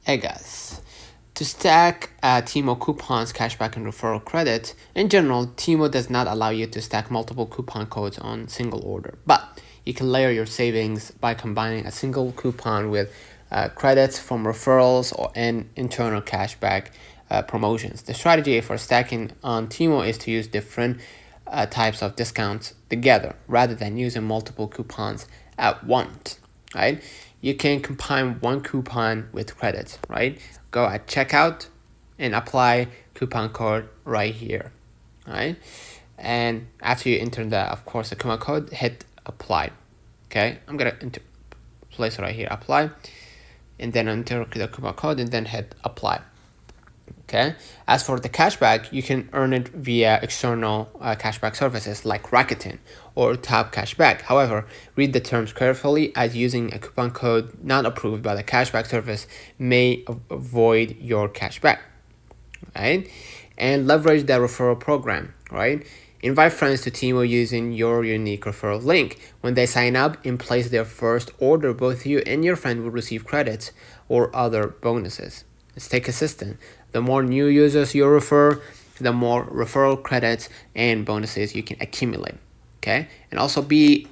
Hey guys, to stack Temu coupons, cashback, and referral credit, in general, Temu does not allow you to stack multiple coupon codes on single order, but you can layer your savings by combining a single coupon with credits from referrals and internal cashback promotions. The strategy for stacking on Temu is to use different types of discounts together rather than using multiple coupons at once, right? You can combine one coupon with credits, right? Go at checkout and apply coupon code right here, right? And after you enter the, of course, the coupon code, hit apply. Okay, I'm gonna place it right here, apply, and then enter the coupon code and then hit apply. Okay. As for the cashback, you can earn it via external cashback services like Rakuten or Tap Cashback. However, read the terms carefully, as using a coupon code not approved by the cashback service may avoid your cashback. Right? And leverage the referral program. Right? Invite friends to Temu using your unique referral link. When they sign up and place their first order, both you and your friend will receive credits or other bonuses. Stay consistent. The more new users you refer, the more referral credits and bonuses you can accumulate. Okay, and also be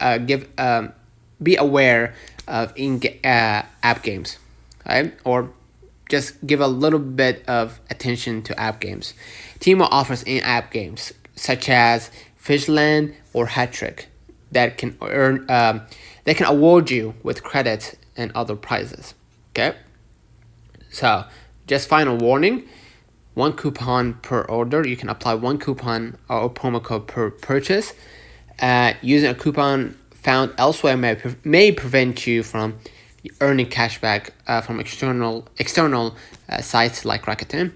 aware of app games, right? Or just give a little bit of attention to app games. Temu offers in-app games such as Fishland or Hattrick that can award you with credits and other prizes. Okay, so just final warning, one coupon per order. You can apply one coupon or promo code per purchase. Using a coupon found elsewhere may prevent you from earning cashback from external sites like Rakuten.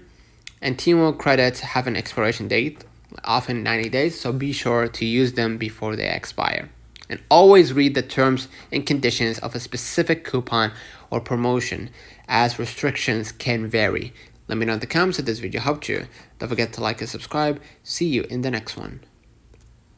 And Temu credits have an expiration date, often 90 days, so be sure to use them before they expire. And always read the terms and conditions of a specific coupon or promotion, as restrictions can vary. Let me know in the comments if this video helped you. Don't forget to like and subscribe. See you in the next one.